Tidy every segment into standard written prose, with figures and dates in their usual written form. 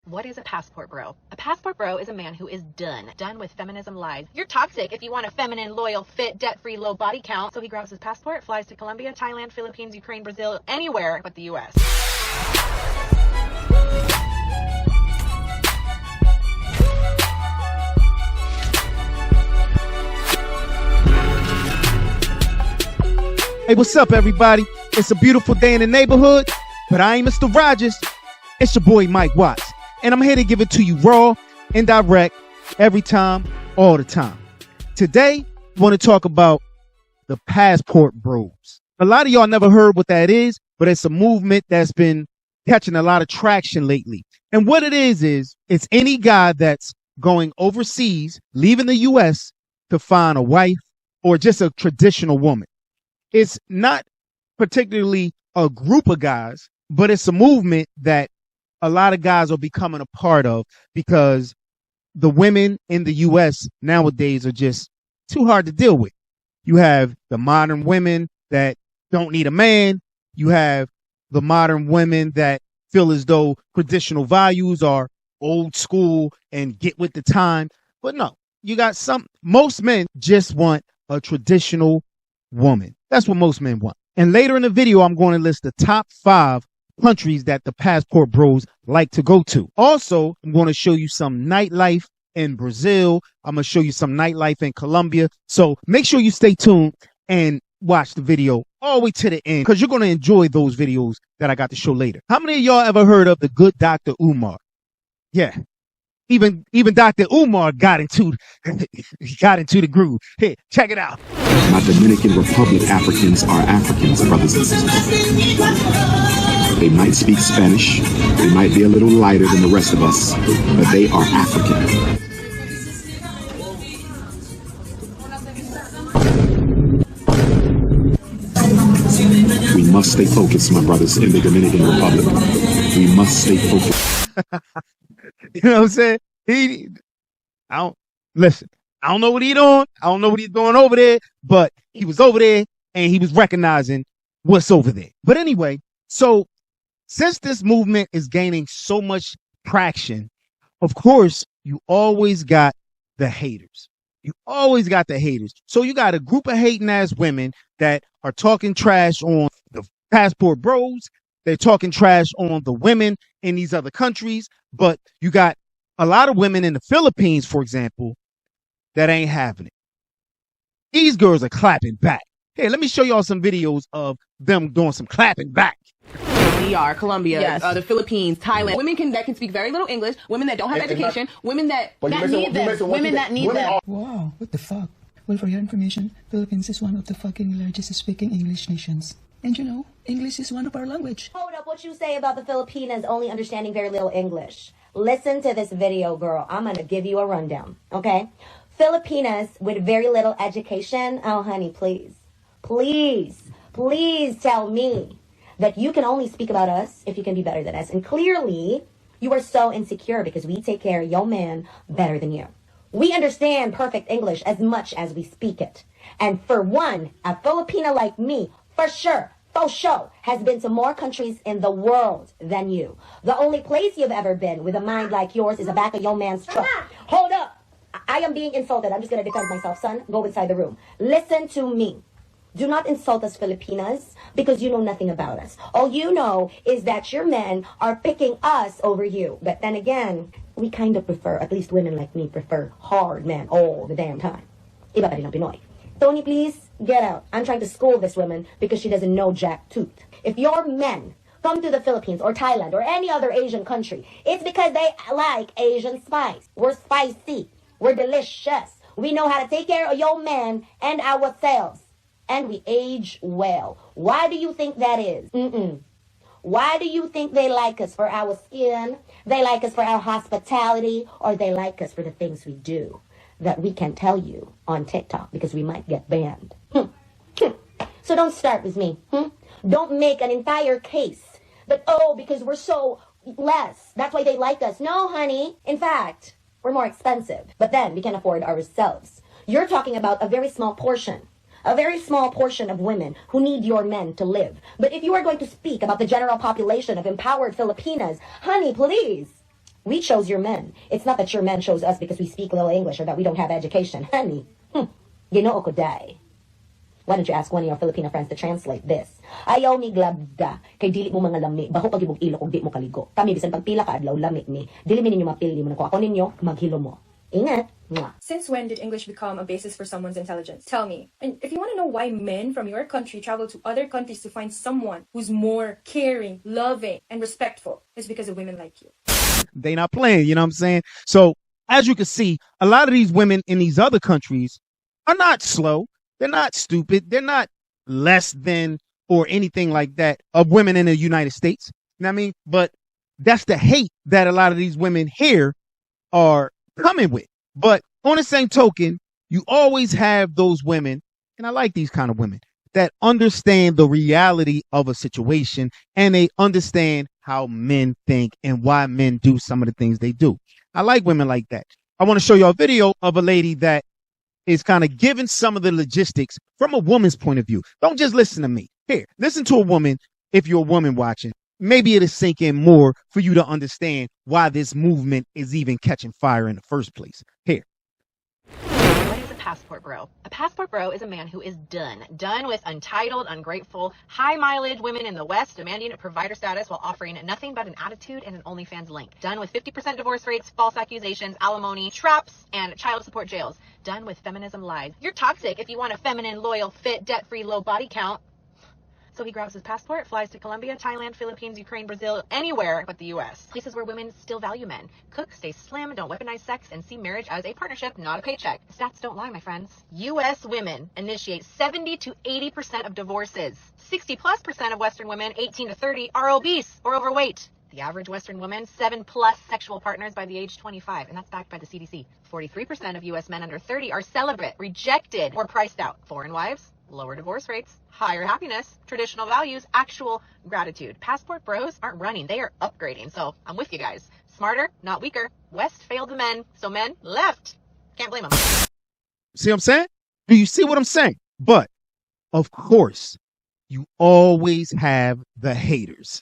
What is a passport bro? A passport bro is a man who is done with feminism lies. You're toxic if you want a feminine, loyal, fit, debt-free, low body count. So he grabs his passport, flies to Colombia, Thailand, Philippines, Ukraine, Brazil, anywhere but the US. Hey, what's up, everybody? It's a beautiful day in the neighborhood, but I ain't Mr. Rogers. It's your boy, Mike Watts, and I'm here to give it to you raw and direct every time, all the time. Today, I want to talk about the passport bros. A lot of y'all never heard what that is, but it's a movement that's been catching a lot of traction lately. And what it is it's any guy that's going overseas, leaving the U.S. to find a wife or just a traditional woman. It's not particularly a group of guys, but it's a movement that a lot of guys are becoming a part of because the women in the U.S. nowadays are just too hard to deal with. You have the modern women that don't need a man. You have the modern women that feel as though traditional values are old school and get with the time. But no, you got most men just want a traditional woman. That's what most men want. And later in the video, I'm going to list the top 5 countries that the passport bros like to go to. Also, I'm going to show you some nightlife in Brazil. I'm going to show you some nightlife in Colombia. So make sure you stay tuned and watch the video all the way to the end because you're going to enjoy those videos that I got to show later. How many of y'all ever heard of the good Dr. Umar? Yeah. Even Dr. Umar got into the groove. Here, check it out. My Dominican Republic Africans are Africans, brothers and sisters. They might speak Spanish. They might be a little lighter than the rest of us, but they are African. We must stay focused, my brothers, in the Dominican Republic. We must stay focused. You know what I'm saying? I don't know what he's doing. I don't know what he's doing over there, but he was over there and he was recognizing what's over there. But anyway, so since this movement is gaining so much traction, of course, you always got the haters. You always got the haters. So you got a group of hating ass women that are talking trash on the passport bros. They're talking trash on the women in these other countries. But you got a lot of women in the Philippines, for example, that ain't having it. These girls are clapping back. Hey, let me show y'all some videos of them doing some clapping back. DR, Colombia, Yes. The Philippines, Thailand. Women that can speak very little English, women that don't have education, women that need them, women that need them. Wow, what the fuck? Well, for your information, Philippines is one of the fucking largest speaking English nations. And you know, English is one of our language. Hold up, what you say about the Filipinas only understanding very little English? Listen to this video, girl. I'm going to give you a rundown, okay? Filipinas with very little education. Oh, honey, please. Please tell me that you can only speak about us if you can be better than us. And clearly, you are so insecure because we take care of your man better than you. We understand perfect English as much as we speak it. And for one, a Filipina like me, for sure, has been to more countries in the world than you. The only place you've ever been with a mind like yours is the back of your man's truck. Hold up. I am being insulted. I'm just going to defend myself, son. Go inside the room. Listen to me. Do not insult us Filipinas because you know nothing about us. All you know is that your men are picking us over you. But then again, we kind of prefer, at least women like me, prefer hard men all the damn time. Iba pa rin ang Pinoy. Tony, please, get out. I'm trying to school this woman because she doesn't know jack tooth. If your men come to the Philippines or Thailand or any other Asian country, it's because they like Asian spice. We're spicy. We're delicious. We know how to take care of your men and ourselves. And we age well. Why do you think that is? Why do you think they like us for our skin? They like us for our hospitality, or they like us for the things we do that we can tell you on TikTok because we might get banned. So don't start with me. Don't make an entire case that, because we're so less, that's why they like us. No, honey. In fact, we're more expensive. But then we can afford ourselves. You're talking about a very small portion of women who need your men to live. But if you are going to speak about the general population of empowered Filipinas, honey, please, We chose your men. It's not that your men chose us because we speak little English or that we don't have education. Honey, you know ako die. Why don't you ask one of your Filipino friends to translate this? Ayaw mi glabda, kay dili mo mga lami, baho pag-ibog ilo kung di mo kaligo. Kami, bisan pagpila ka adlaw, lami mi. Dili mi ninyo mapili mo na kung ako ninyo, maghilo mo. Ingat. Mwah. Since when did English become a basis for someone's intelligence? Tell me. And if you want to know why men from your country travel to other countries to find someone who's more caring, loving, and respectful, it's because of women like you. They not playing, you know what I'm saying? So, as you can see, a lot of these women in these other countries are not slow. They're not stupid. They're not less than or anything like that of women in the United States. You know what I mean? But that's the hate that a lot of these women here are coming with. But on the same token, you always have those women, and I like these kind of women, that understand the reality of a situation and they understand how men think and why men do some of the things they do. I like women like that. I want to show you a video of a lady that is kind of giving some of the logistics from a woman's point of view. Don't just listen to me. Here, listen to a woman if you're a woman watching. Maybe it'll sink in more for you to understand why this movement is even catching fire in the first place. Here. What is a passport bro? A passport bro is a man who is done with untitled, ungrateful, high mileage women in the West demanding a provider status while offering nothing but an attitude and an OnlyFans link. Done with 50% divorce rates, false accusations, alimony, traps, and child support jails. Done with feminism lies. You're toxic if you want a feminine, loyal, fit, debt-free, low body count. So he grabs his passport, flies to Colombia, Thailand, Philippines, Ukraine, Brazil, anywhere but the U.S. Places where women still value men. Cook, stay slim, don't weaponize sex, and see marriage as a partnership, not a paycheck. Stats don't lie, my friends. U.S. women initiate 70 to 80% of divorces. 60+% of Western women, 18 to 30, are obese or overweight. The average Western woman, 7+ sexual partners by the age 25, and that's backed by the CDC. 43% of U.S. men under 30 are celibate, rejected, or priced out. Foreign wives, lower divorce rates, higher happiness, traditional values, actual gratitude. Passport bros aren't running, they are upgrading. So I'm with you guys. Smarter, not weaker. West failed the men, so men left. Can't blame them. See what I'm saying? Do you see what I'm saying? But, of course, you always have the haters.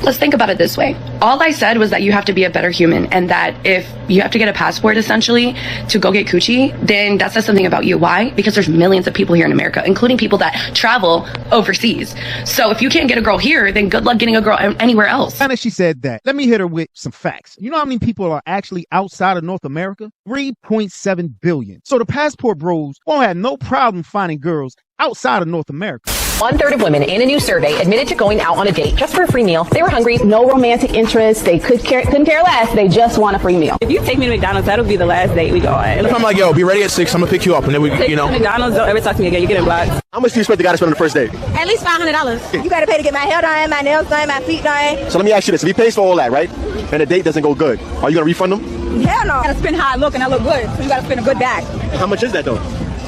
Let's think about it this way. All I said was that you have to be a better human, and that if you have to get a passport essentially to go get coochie, then that says something about you. Why? Because there's millions of people here in America, including people that travel overseas. So if you can't get a girl here, then good luck getting a girl anywhere else. And as she said that, let me hit her with some facts. You know how many people are actually outside of North America? 3.7 billion. So the passport bros won't have no problem finding girls outside of North America. 1/3 of women in a new survey admitted to going out on a date just for a free meal. They were hungry. No romantic interest. They couldn't care less. They just want a free meal. If you take me to McDonald's, that'll be the last date we go on. If I'm like, yo, be ready at 6, I'm gonna pick you up, and then we, you know. McDonald's, don't ever talk to me again. You're getting blocked. How much do you expect the guy to spend on the first date? At least $500. You gotta pay to get my hair done, my nails done, my feet done. So let me ask you this: if he pays for all that, right, and the date doesn't go good, are you gonna refund him? Hell no. I gotta spend how I look, and I look good, so you gotta spend a good bag. How much is that though?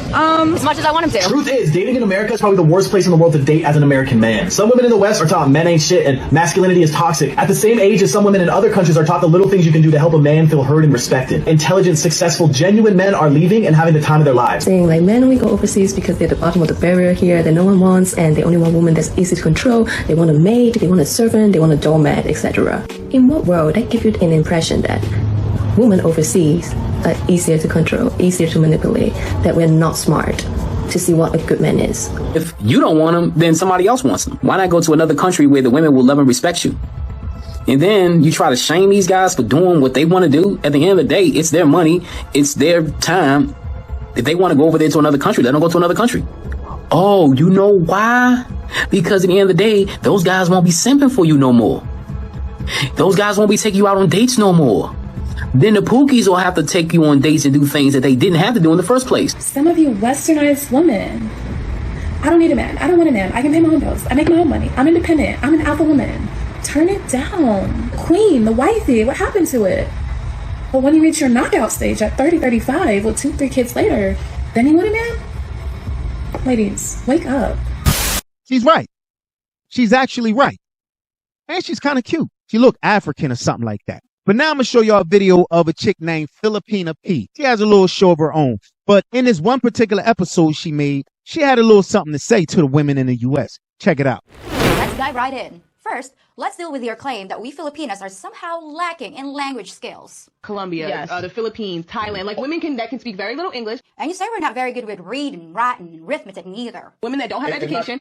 As much as I want him to. Truth is, dating in America is probably the worst place in the world to date as an American man. Some women in the West are taught men ain't shit and masculinity is toxic. At the same age as some women in other countries are taught the little things you can do to help a man feel heard and respected. Intelligent, successful, genuine men are leaving and having the time of their lives. Saying like men only go overseas because they're the bottom of the barrier here that no one wants, and they only want women that's easy to control. They want a maid, they want a servant, they want a doormat, etc. In what world that gives you an impression that women overseas are easier to control, easier to manipulate, that we're not smart to see what a good man is? If you don't want them, then somebody else wants them. Why not go to another country where the women will love and respect you? And then you try to shame these guys for doing what they want to do. At the end of the day, it's their money. It's their time. If they want to go over there to another country, let them go to another country. Oh, you know why? Because at the end of the day, those guys won't be simping for you no more. Those guys won't be taking you out on dates no more. Then the pookies will have to take you on dates and do things that they didn't have to do in the first place. Some of you westernized women, I don't need a man. I don't want a man. I can pay my own bills. I make my own money. I'm independent. I'm an alpha woman. Turn it down. Queen, the wifey, what happened to it? But when you reach your knockout stage at 30, 35 with 2-3 kids later, then you want a man? Ladies, wake up. She's right. She's actually right. And she's kind of cute. She look African or something like that. But now I'm going to show y'all a video of a chick named Filipina P. She has a little show of her own. But in this one particular episode she made, she had a little something to say to the women in the U.S. Check it out. Let's dive right in. First, let's deal with your claim that we Filipinas are somehow lacking in language skills. Colombia, the Philippines, Thailand, like women that can speak very little English. And you say we're not very good with reading, writing, and arithmetic neither. Women that don't have education.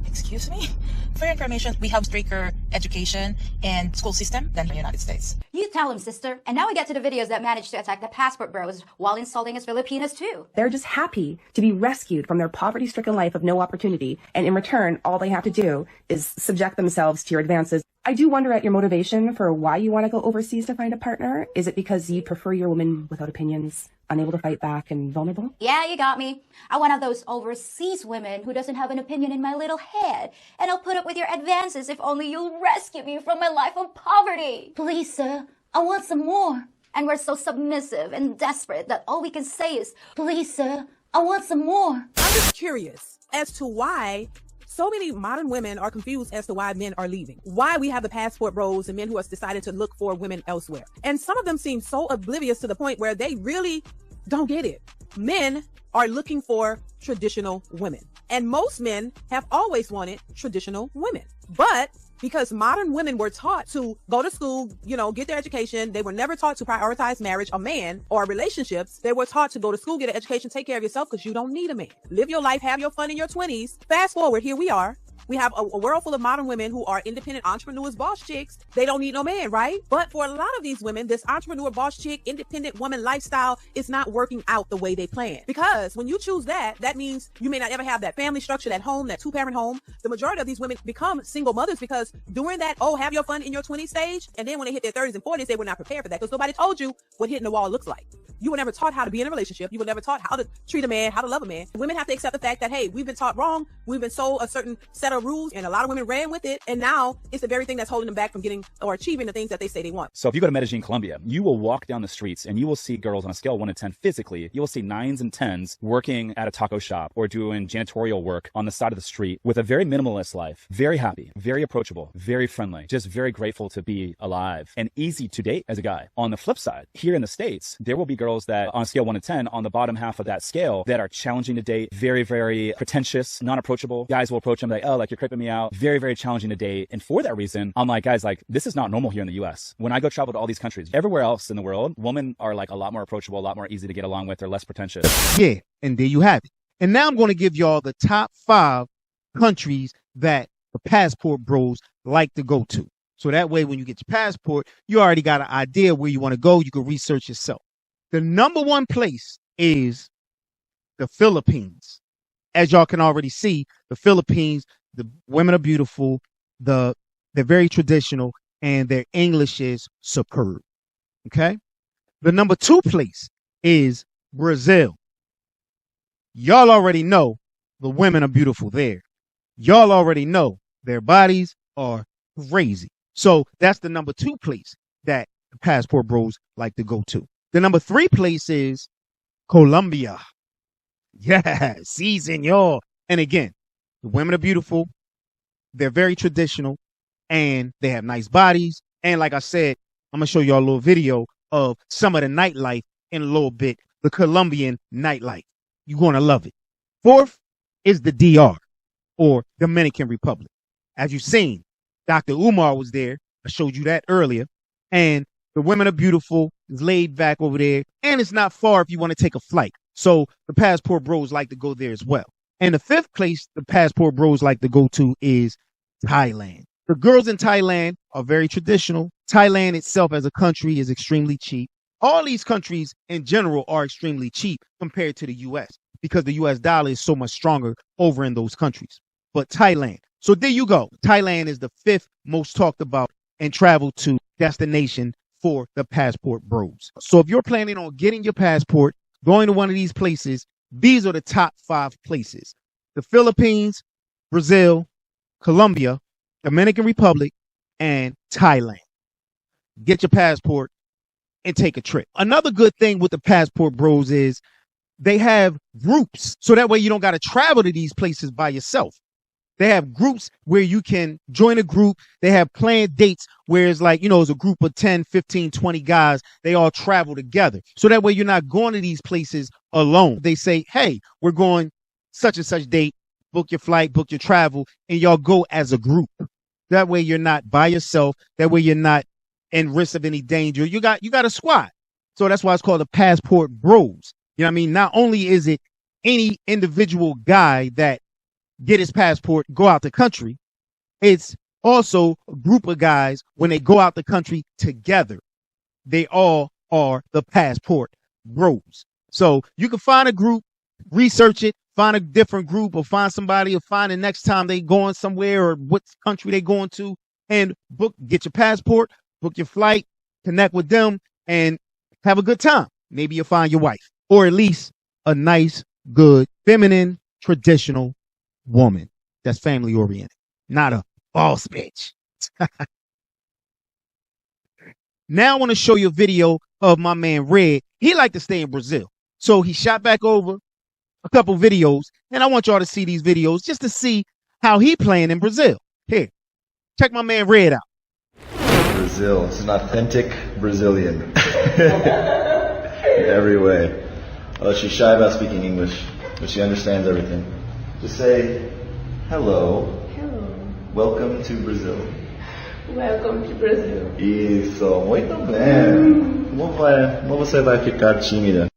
Excuse me? For your information, we have stricter education and school system than the United States. You tell them, sister. And now we get to the videos that managed to attack the passport bros while insulting us Filipinas too. They're just happy to be rescued from their poverty-stricken life of no opportunity, and in return, all they have to do is subject themselves to your advances. I do wonder at your motivation for why you want to go overseas to find a partner. Is it because you prefer your woman without opinions, unable to fight back, and vulnerable? Yeah, you got me. I'm one of those overseas women who doesn't have an opinion in my little head. And I'll put up with your advances if only you'll rescue me from my life of poverty. Please, sir, I want some more. And we're so submissive and desperate that all we can say is, please, sir, I want some more. I'm just curious as to why so many modern women are confused as to why men are leaving. Why we have the passport bros and men who have decided to look for women elsewhere. And some of them seem so oblivious to the point where they really don't get it. Men are looking for traditional women. And most men have always wanted traditional women. But because modern women were taught to go to school, get their education. They were never taught to prioritize marriage, a man, or relationships. They were taught to go to school, get an education, take care of yourself because you don't need a man. Live your life, have your fun in your 20s. Fast forward, here we are. We have a world full of modern women who are independent entrepreneurs, boss chicks. They don't need no man, right? But for a lot of these women, this entrepreneur, boss chick, independent woman lifestyle is not working out the way they plan. Because when you choose that means you may not ever have that family structure, that home, that two-parent home. The majority of these women become single mothers because during that, have your fun in your 20s stage, and then when they hit their 30s and 40s, they were not prepared for that because nobody told you what hitting the wall looks like. You were never taught how to be in a relationship. You were never taught how to treat a man, how to love a man. Women have to accept the fact that, hey, we've been taught wrong. We've been sold a certain set of rules, and a lot of women ran with it. And now it's the very thing that's holding them back from getting or achieving the things that they say they want. So if you go to Medellin, Colombia, you will walk down the streets and you will see girls on a scale of 1 to 10 physically. You will see 9s and 10s working at a taco shop or doing janitorial work on the side of the street with a very minimalist life. Very happy, very approachable, very friendly, just very grateful to be alive and easy to date as a guy. On the flip side, here in the States, there will be girls that on a scale 1 to 10 on the bottom half of that scale that are challenging to date, very, very pretentious, non-approachable. Guys will approach them like, oh, like you're creeping me out. Very, very challenging to date. And for that reason, I'm like, guys, like this is not normal here in the US. When I go travel to all these countries, everywhere else in the world, women are like a lot more approachable, a lot more easy to get along with. They're less pretentious. Yeah, and there you have it. And now I'm going to give y'all the top 5 countries that the passport bros like to go to. So that way, when you get your passport, you already got an idea where you want to go. You can research yourself. The number 1 place is the Philippines. As y'all can already see, the Philippines, the women are beautiful, they're very traditional, and their English is superb. Okay? The number 2 place is Brazil. Y'all already know the women are beautiful there. Y'all already know their bodies are crazy. So that's the number 2 place that the passport bros like to go to. The number 3 place is Colombia. Yeah, sí, señor. And again, the women are beautiful. They're very traditional and they have nice bodies. And like I said, I'm going to show y'all a little video of some of the nightlife in a little bit, the Colombian nightlife. You're going to love it. 4th is the DR or Dominican Republic. As you've seen, Dr. Umar was there. I showed you that earlier. And the women are beautiful. It's laid back over there. And it's not far if you want to take a flight. So the passport bros like to go there as well. And the 5th place the passport bros like to go to is Thailand. The girls in Thailand are very traditional. Thailand itself as a country is extremely cheap. All these countries in general are extremely cheap compared to the U.S. because the U.S. dollar is so much stronger over in those countries. But Thailand. So there you go. Thailand is the 5th most talked about and traveled to destination for the passport bros. So if you're planning on getting your passport, going to one of these places, these are the top 5 places. The Philippines, Brazil, Colombia, Dominican Republic, and Thailand. Get your passport and take a trip. Another good thing with the passport bros is they have groups. So that way you don't got to travel to these places by yourself. They have groups where you can join a group. They have planned dates where it's like, it's a group of 10, 15, 20 guys. They all travel together. So that way you're not going to these places alone. They say, hey, we're going such and such date, book your flight, book your travel, and y'all go as a group. That way you're not by yourself. That way you're not in risk of any danger. You got a squad. So that's why it's called the Passport Bros. You know what I mean? Not only is it any individual guy that get his passport, go out the country, it's also a group of guys when they go out the country together. They all are the Passport Bros. So you can find a group, research it, find a different group, or find somebody, or find the next time they going somewhere or what country they going to, and get your passport, book your flight, connect with them, and have a good time. Maybe you'll find your wife, or at least a nice, good, feminine, traditional woman that's family oriented, not a boss bitch. Now I want to show you a video of my man Red. He liked to stay in Brazil, so he shot back over a couple videos, and I want y'all to see these videos just to see how he playing in Brazil. Here, check my man Red out. Brazil. It's an authentic Brazilian in every way. Oh, she's shy about speaking English, but she understands everything. Just say, hello. Hello. Welcome to Brazil. Welcome to Brazil. Isso, muito bem. Como você vai ficar tímida?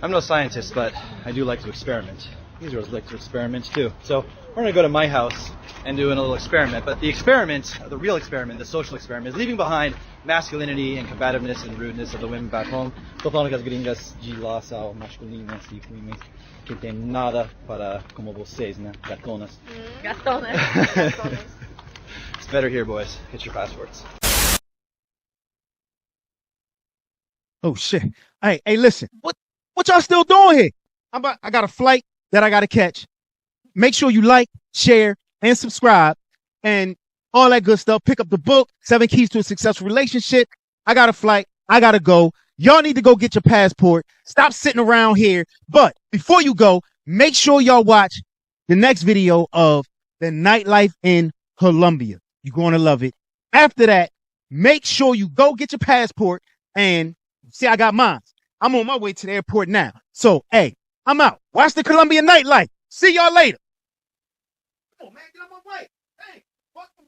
I'm no scientist, but I do like to experiment. These girls like to experiment too. So we're going to go to my house and do a little experiment. But the experiment, the real experiment, the social experiment, is leaving behind masculinity and combativeness and rudeness of the women back home. Tô falando que as gringas de lá são masculinas e femininas, que tem nada para como vocês, né? Gatonas. Gatonas. It's better here, boys. Get your passports. Oh shit! Hey, listen. What y'all still doing here? I got a flight that I got to catch. Make sure you like, share, and subscribe, and all that good stuff. Pick up the book, 7 Keys to a Successful Relationship. I got a flight. I got to go. Y'all need to go get your passport. Stop sitting around here. But before you go, make sure y'all watch the next video of the nightlife in Colombia. You're going to love it. After that, make sure you go get your passport, and see, I got mine. I'm on my way to the airport now. So, hey, I'm out. Watch the Colombian nightlife. See y'all later. Come on, man. Get out my way. Hey, fuck the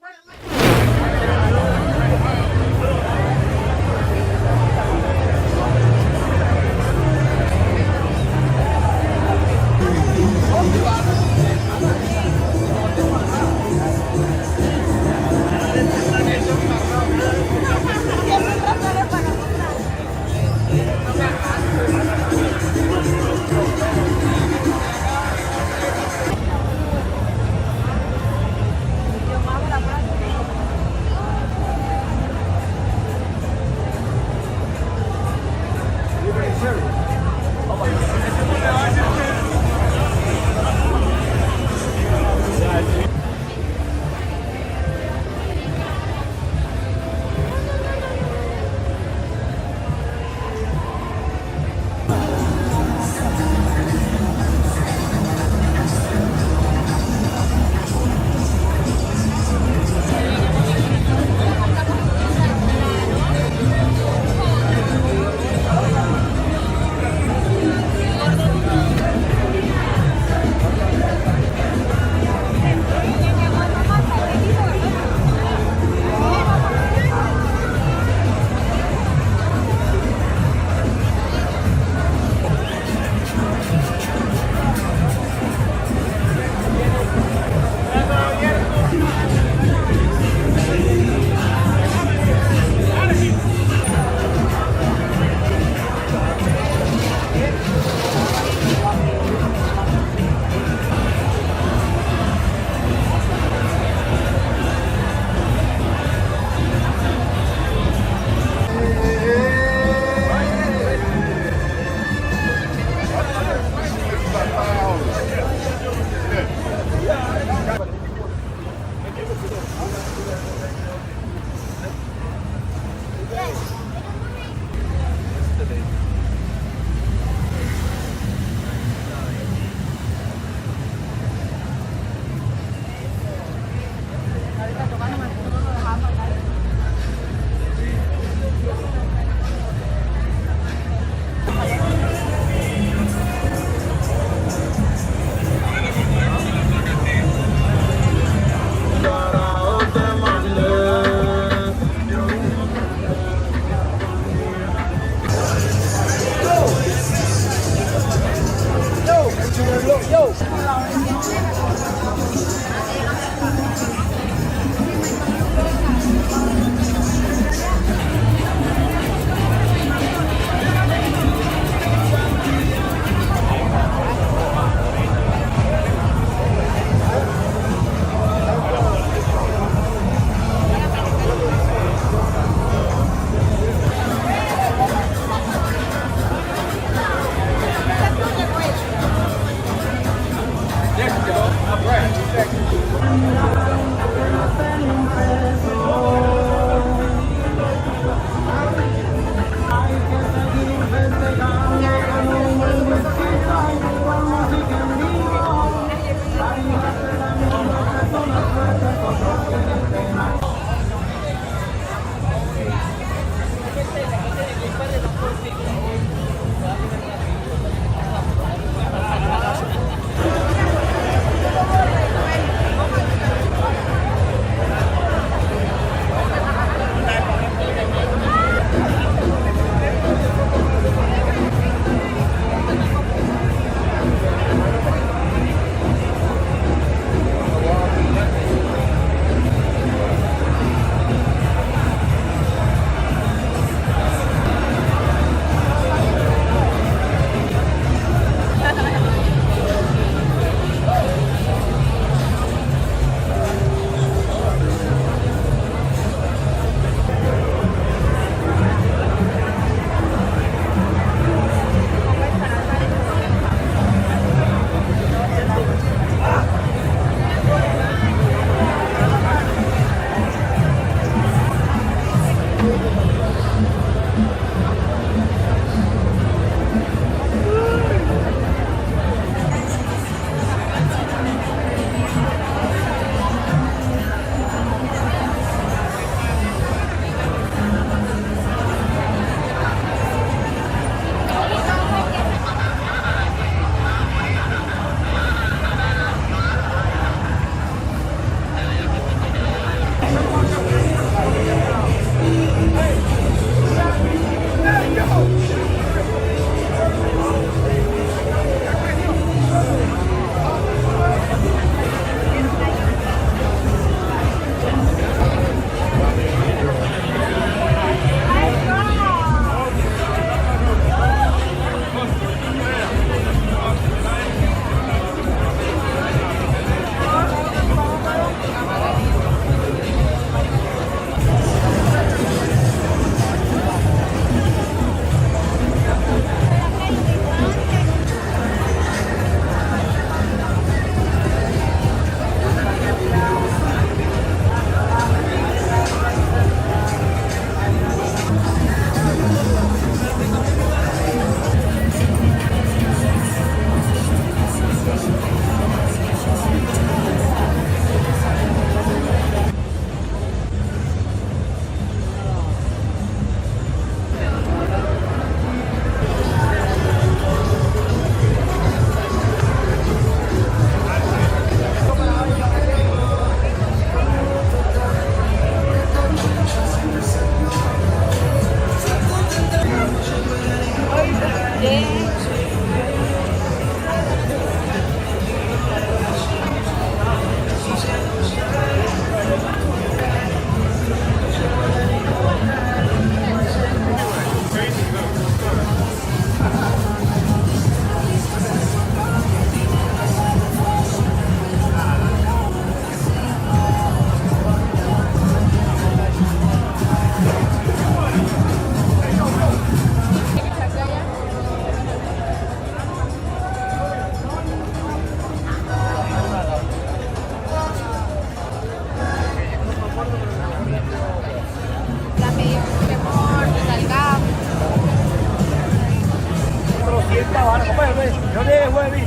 Yo le voy a decir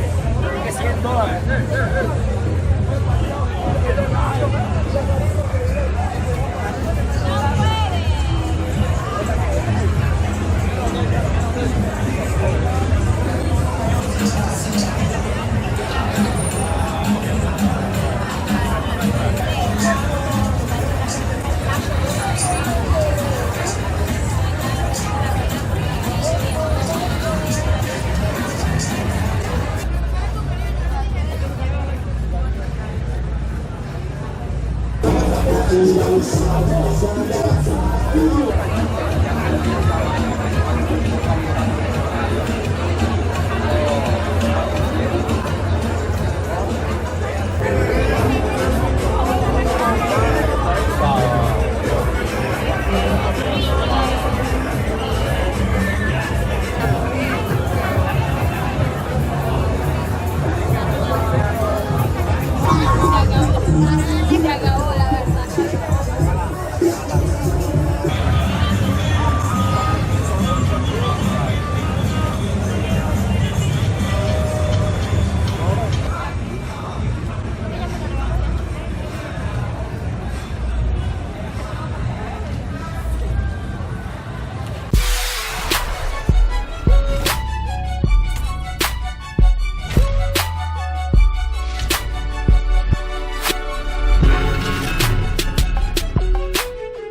que $100.